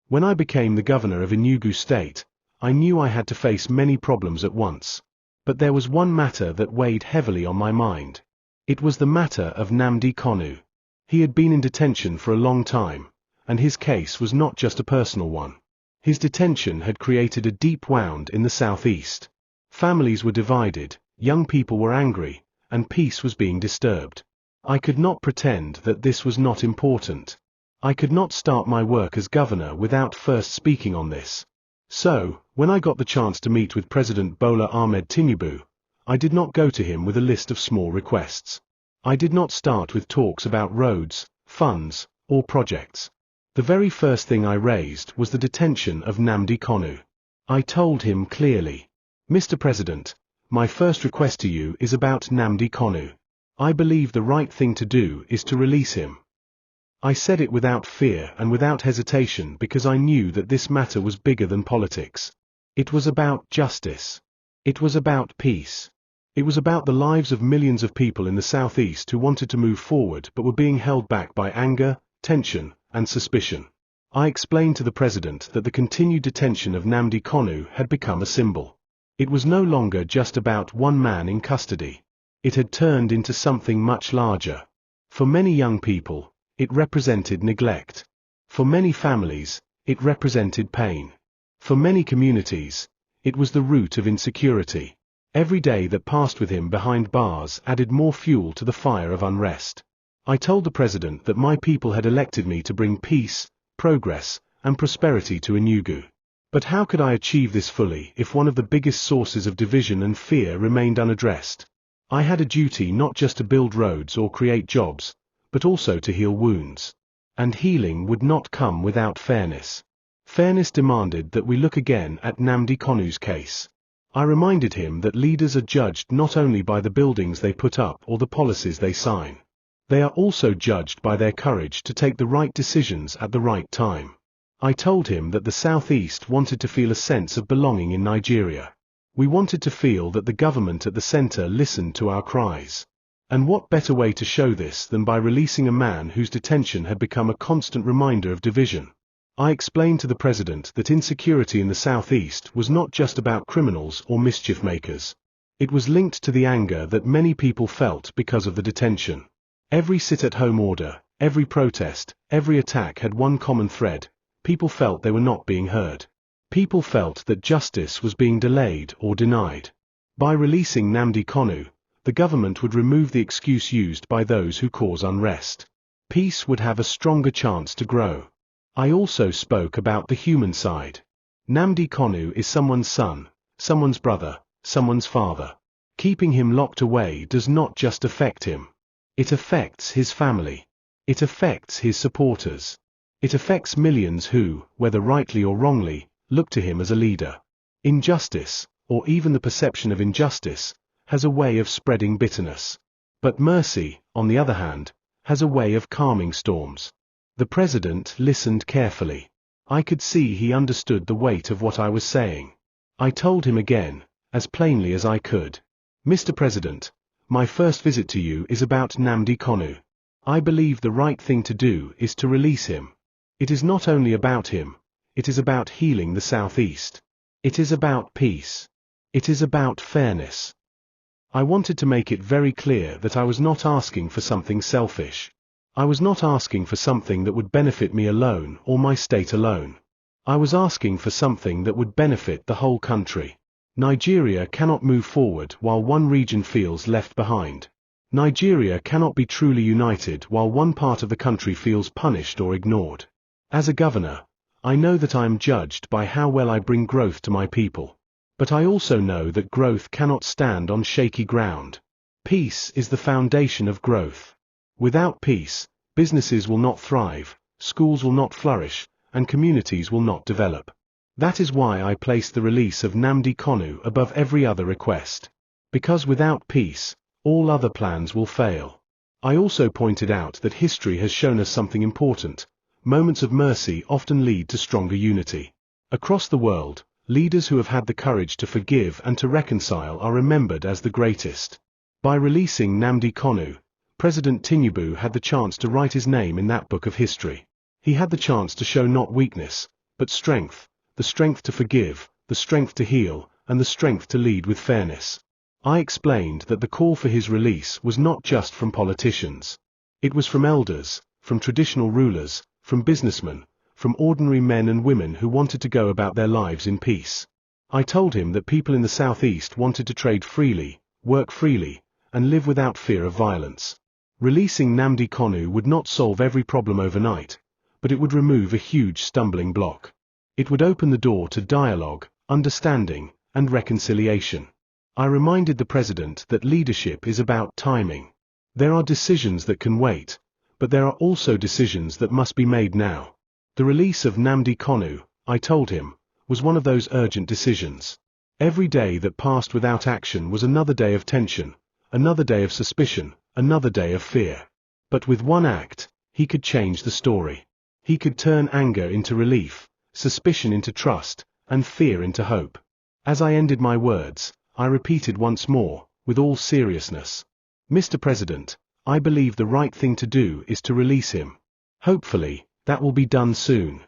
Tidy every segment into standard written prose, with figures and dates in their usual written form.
When I became the governor of Enugu state, I knew I had to face many problems at once. But there was one matter that weighed heavily on my mind. It was the matter of Nnamdi Kanu. He had been in detention for a long time, and his case was not just a personal one. His detention had created a deep wound in the southeast. Families were divided, young people were angry, and peace was being disturbed. I could not pretend that this was not important. I could not start my work as governor without first speaking on this. So, when I got the chance to meet with President Bola Ahmed Tinubu, I did not go to him with a list of small requests. I did not start with talks about roads, funds, or projects. The very first thing I raised was the detention of Nnamdi Kanu. I told him clearly, "Mr. President, my first request to you is about Nnamdi Kanu. I believe the right thing to do is to release him." I said it without fear and without hesitation because I knew that this matter was bigger than politics. It was about justice. It was about peace. It was about the lives of millions of people in the southeast who wanted to move forward but were being held back by anger, tension, and suspicion. I explained to the president that the continued detention of Nnamdi Kanu had become a symbol. It was no longer just about one man in custody. It had turned into something much larger. For many young people, it represented neglect. For many families, it represented pain. For many communities, it was the root of insecurity. Every day that passed with him behind bars added more fuel to the fire of unrest. I told the president that my people had elected me to bring peace, progress, and prosperity to Enugu. But how could I achieve this fully if one of the biggest sources of division and fear remained unaddressed? I had a duty not just to build roads or create jobs, but also to heal wounds. And healing would not come without fairness. Fairness demanded that we look again at Nnamdi Kanu's case. I reminded him that leaders are judged not only by the buildings they put up or the policies they sign. They are also judged by their courage to take the right decisions at the right time. I told him that the Southeast wanted to feel a sense of belonging in Nigeria. We wanted to feel that the government at the center listened to our cries. And what better way to show this than by releasing a man whose detention had become a constant reminder of division? I explained to the president that insecurity in the southeast was not just about criminals or mischief makers. It was linked to the anger that many people felt because of the detention. Every sit-at-home order, every protest, every attack had one common thread: people felt they were not being heard. People felt that justice was being delayed or denied. By releasing Nnamdi Kanu, the government would remove the excuse used by those who cause unrest. Peace would have a stronger chance to grow. I also spoke about the human side. Nnamdi Kanu is someone's son, someone's brother, someone's father. Keeping him locked away does not just affect him. It affects his family. It affects his supporters. It affects millions who, whether rightly or wrongly, look to him as a leader. Injustice, or even the perception of injustice, has a way of spreading bitterness. But mercy, on the other hand, has a way of calming storms. The president listened carefully. I could see he understood the weight of what I was saying. I told him again, as plainly as I could, "Mr. President, my first visit to you is about Nnamdi Kanu. I believe the right thing to do is to release him. It is not only about him, it is about healing the Southeast. It is about peace. It is about fairness." I wanted to make it very clear that I was not asking for something selfish. I was not asking for something that would benefit me alone or my state alone. I was asking for something that would benefit the whole country. Nigeria cannot move forward while one region feels left behind. Nigeria cannot be truly united while one part of the country feels punished or ignored. As a governor, I know that I am judged by how well I bring growth to my people. But I also know that growth cannot stand on shaky ground. Peace is the foundation of growth. Without peace, businesses will not thrive, schools will not flourish, and communities will not develop. That is why I placed the release of Nnamdi Kanu above every other request. Because without peace, all other plans will fail. I also pointed out that history has shown us something important. Moments of mercy often lead to stronger unity. Across the world, leaders who have had the courage to forgive and to reconcile are remembered as the greatest. By releasing Nnamdi Kanu, President Tinubu had the chance to write his name in that book of history. He had the chance to show not weakness, but strength, the strength to forgive, the strength to heal, and the strength to lead with fairness. I explained that the call for his release was not just from politicians. It was from elders, from traditional rulers, from businessmen, from ordinary men and women who wanted to go about their lives in peace. I told him that people in the southeast wanted to trade freely, work freely, and live without fear of violence. Releasing Nnamdi Kanu would not solve every problem overnight, but it would remove a huge stumbling block. It would open the door to dialogue, understanding, and reconciliation. I reminded the president that leadership is about timing. There are decisions that can wait, but there are also decisions that must be made now. The release of Nnamdi Kanu, I told him, was one of those urgent decisions. Every day that passed without action was another day of tension, another day of suspicion, another day of fear. But with one act, he could change the story. He could turn anger into relief, suspicion into trust, and fear into hope. As I ended my words, I repeated once more, with all seriousness, Mr. President, I believe the right thing to do is to release him. Hopefully, that will be done soon.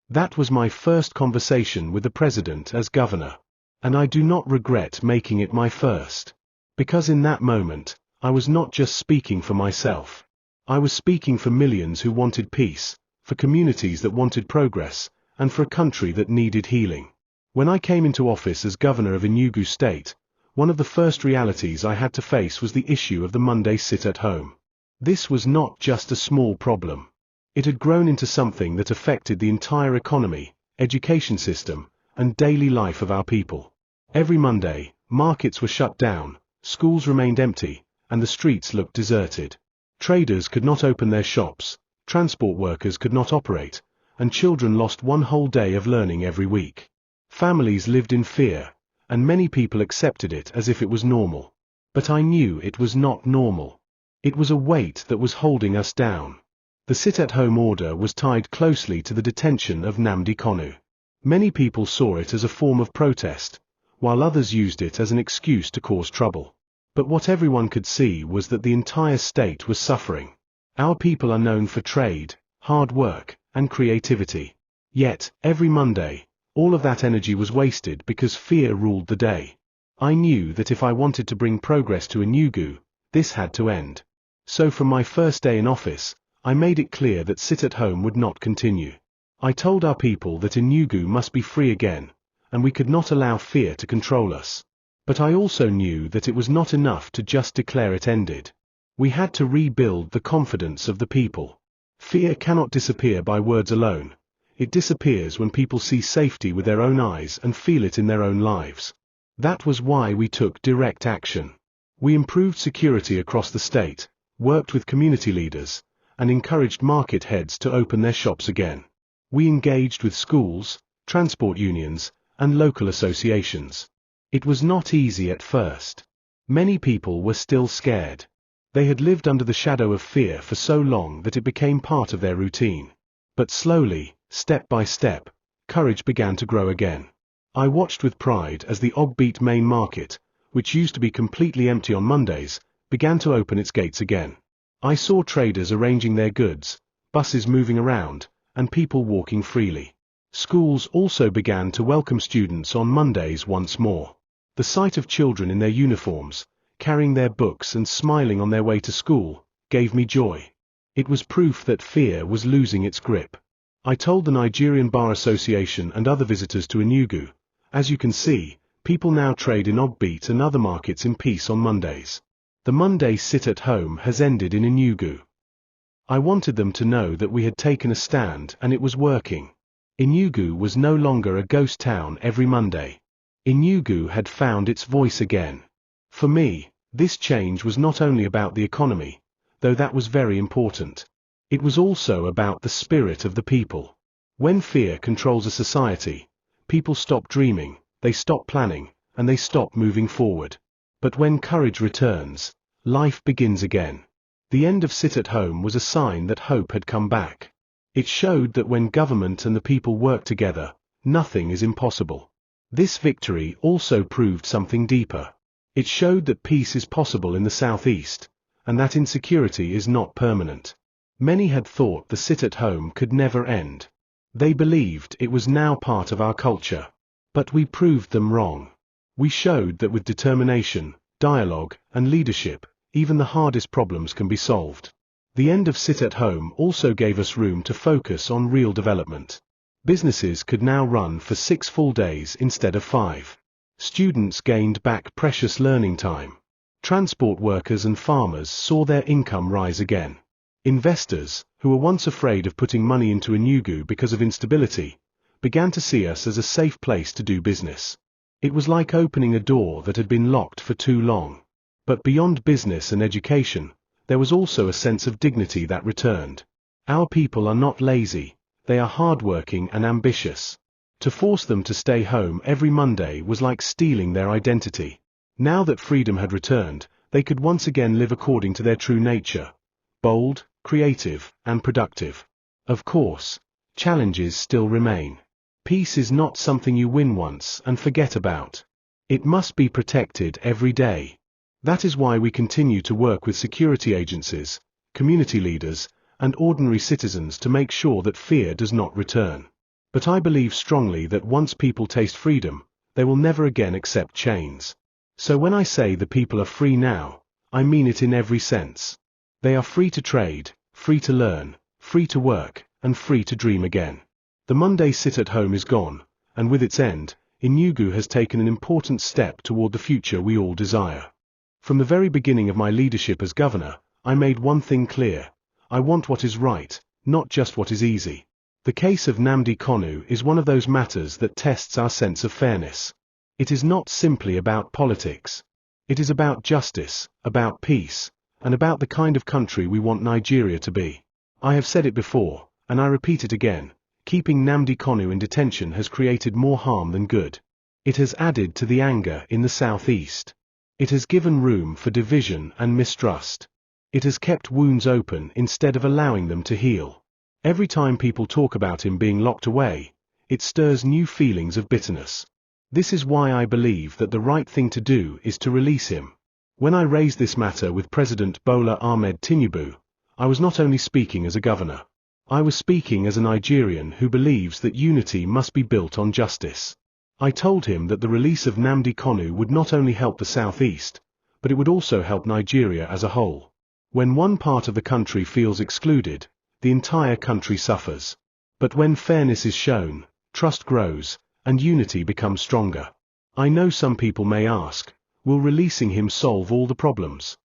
That was my first conversation with the President as governor. And I do not regret making it my first. Because in that moment, I was not just speaking for myself. I was speaking for millions who wanted peace, for communities that wanted progress, and for a country that needed healing. When I came into office as governor of Enugu State, one of the first realities I had to face was the issue of the Monday sit-at-home. This was not just a small problem. It had grown into something that affected the entire economy, education system, and daily life of our people. Every Monday, markets were shut down, schools remained empty, and the streets looked deserted. Traders could not open their shops, transport workers could not operate, and children lost one whole day of learning every week. Families lived in fear, and many people accepted it as if it was normal. But I knew it was not normal. It was a weight that was holding us down. The sit-at-home order was tied closely to the detention of Nnamdi Kanu. Many people saw it as a form of protest, while others used it as an excuse to cause trouble. But what everyone could see was that the entire state was suffering. Our people are known for trade, hard work, and creativity. Yet, every Monday, all of that energy was wasted because fear ruled the day. I knew that if I wanted to bring progress to Enugu, this had to end. So from my first day in office, I made it clear that sit-at-home would not continue. I told our people that Enugu must be free again, and we could not allow fear to control us. But I also knew that it was not enough to just declare it ended. We had to rebuild the confidence of the people. Fear cannot disappear by words alone. It disappears when people see safety with their own eyes and feel it in their own lives. That was why we took direct action. We improved security across the state, worked with community leaders, and encouraged market heads to open their shops again. We engaged with schools, transport unions, and local associations. It was not easy at first. Many people were still scared. They had lived under the shadow of fear for so long that it became part of their routine. But slowly, step by step, courage began to grow again. I watched with pride as the Ogbete main market, which used to be completely empty on Mondays, began to open its gates again. I saw traders arranging their goods, buses moving around, and people walking freely. Schools also began to welcome students on Mondays once more. The sight of children in their uniforms, carrying their books and smiling on their way to school, gave me joy. It was proof that fear was losing its grip. I told the Nigerian Bar Association and other visitors to Enugu, as you can see, people now trade in Ogbete and other markets in peace on Mondays. The Monday sit-at-home has ended in Enugu. I wanted them to know that we had taken a stand and it was working. Enugu was no longer a ghost town every Monday. Enugu had found its voice again. For me, this change was not only about the economy, though that was very important. It was also about the spirit of the people. When fear controls a society, people stop dreaming, they stop planning, and they stop moving forward. But when courage returns, life begins again. The end of sit-at-home was a sign that hope had come back. It showed that when government and the people work together, nothing is impossible. This victory also proved something deeper. It showed that peace is possible in the southeast, and that insecurity is not permanent. Many had thought the sit-at-home could never end. They believed it was now part of our culture. But we proved them wrong. We showed that with determination, dialogue, and leadership, even the hardest problems can be solved. The end of sit at home also gave us room to focus on real development. Businesses could now run for 6 full days instead of 5. Students gained back precious learning time. Transport workers and farmers saw their income rise again. Investors, who were once afraid of putting money into Enugu because of instability, began to see us as a safe place to do business. It was like opening a door that had been locked for too long. But beyond business and education, there was also a sense of dignity that returned. Our people are not lazy, they are hardworking and ambitious. To force them to stay home every Monday was like stealing their identity. Now that freedom had returned, they could once again live according to their true nature: bold, creative, and productive. Of course, challenges still remain. Peace is not something you win once and forget about. It must be protected every day. That is why we continue to work with security agencies, community leaders, and ordinary citizens to make sure that fear does not return. But I believe strongly that once people taste freedom, they will never again accept chains. So when I say the people are free now, I mean it in every sense. They are free to trade, free to learn, free to work, and free to dream again. The Monday sit at home is gone, and with its end, Enugu has taken an important step toward the future we all desire. From the very beginning of my leadership as governor, I made one thing clear: I want what is right, not just what is easy. The case of Nnamdi Kanu is one of those matters that tests our sense of fairness. It is not simply about politics. It is about justice, about peace, and about the kind of country we want Nigeria to be. I have said it before, and I repeat it again: keeping Nnamdi Kanu in detention has created more harm than good. It has added to the anger in the southeast. It has given room for division and mistrust. It has kept wounds open instead of allowing them to heal. Every time people talk about him being locked away, it stirs new feelings of bitterness. This is why I believe that the right thing to do is to release him. When I raised this matter with President Bola Ahmed Tinubu, I was not only speaking as a governor. I was speaking as a Nigerian who believes that unity must be built on justice. I told him that the release of Nnamdi Kanu would not only help the southeast, but it would also help Nigeria as a whole. When one part of the country feels excluded, the entire country suffers. But when fairness is shown, trust grows, and unity becomes stronger. I know some people may ask, will releasing him solve all the problems?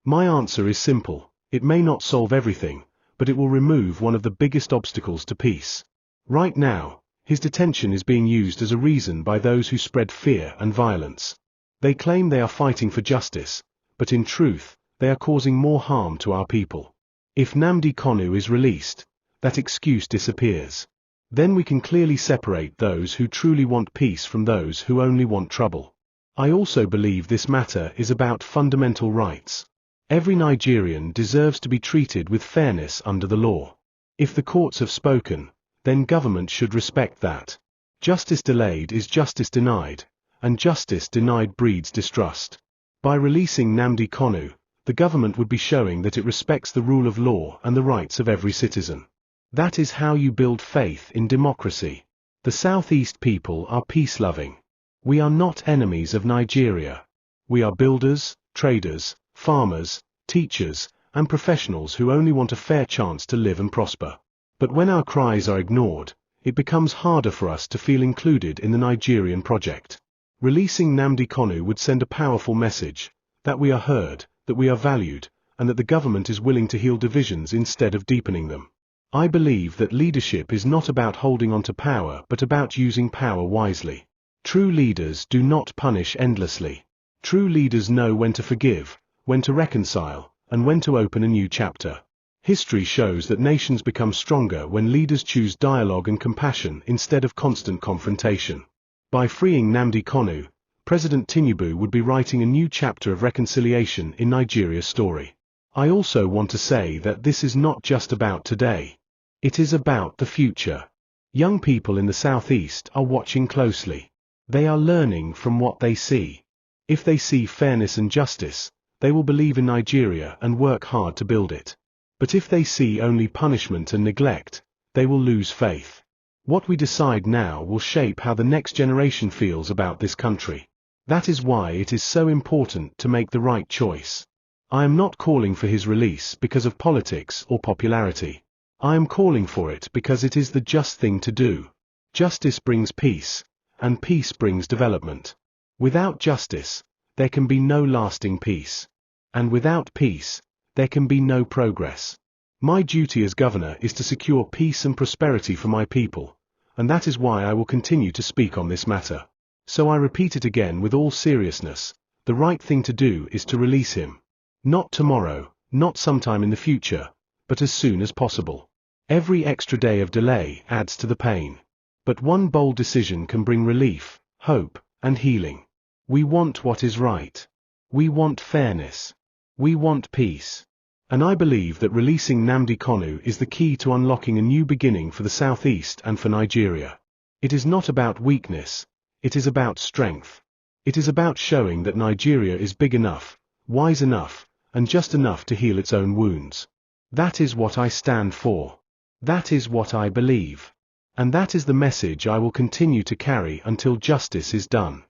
My answer is simple: it may not solve everything, but it will remove one of the biggest obstacles to peace. Right now, his detention is being used as a reason by those who spread fear and violence. They claim they are fighting for justice, but in truth, they are causing more harm to our people. If Nnamdi Kanu is released, that excuse disappears. Then we can clearly separate those who truly want peace from those who only want trouble. I also believe this matter is about fundamental rights. Every Nigerian deserves to be treated with fairness under the law. If the courts have spoken, then government should respect that. Justice delayed is justice denied, and justice denied breeds distrust. By releasing Nnamdi Kanu, the government would be showing that it respects the rule of law and the rights of every citizen. That is how you build faith in democracy. The Southeast people are peace-loving. We are not enemies of Nigeria. We are builders, traders, farmers, teachers, and professionals who only want a fair chance to live and prosper. But when our cries are ignored, it becomes harder for us to feel included in the Nigerian project. Releasing Nnamdi Kanu would send a powerful message: that we are heard, that we are valued, and that the government is willing to heal divisions instead of deepening them. I believe that leadership is not about holding on to power but about using power wisely. True leaders do not punish endlessly. True leaders know when to forgive, when to reconcile, and when to open a new chapter. History shows that nations become stronger when leaders choose dialogue and compassion instead of constant confrontation. By freeing Nnamdi Kanu, President Tinubu would be writing a new chapter of reconciliation in Nigeria's story. I also want to say that this is not just about today. It is about the future. Young people in the Southeast are watching closely. They are learning from what they see. If they see fairness and justice, they will believe in Nigeria and work hard to build it. But if they see only punishment and neglect, they will lose faith. What we decide now will shape how the next generation feels about this country. That is why it is so important to make the right choice. I am not calling for his release because of politics or popularity. I am calling for it because it is the just thing to do. Justice brings peace, and peace brings development. Without justice, there can be no lasting peace. And without peace, there can be no progress. My duty as governor is to secure peace and prosperity for my people, and that is why I will continue to speak on this matter. So I repeat it again with all seriousness, the right thing to do is to release him. Not tomorrow, not sometime in the future, but as soon as possible. Every extra day of delay adds to the pain. But one bold decision can bring relief, hope, and healing. We want what is right. We want fairness. We want peace. And I believe that releasing Nnamdi Kanu is the key to unlocking a new beginning for the Southeast and for Nigeria. It is not about weakness, it is about strength. It is about showing that Nigeria is big enough, wise enough, and just enough to heal its own wounds. That is what I stand for. That is what I believe. And that is the message I will continue to carry until justice is done.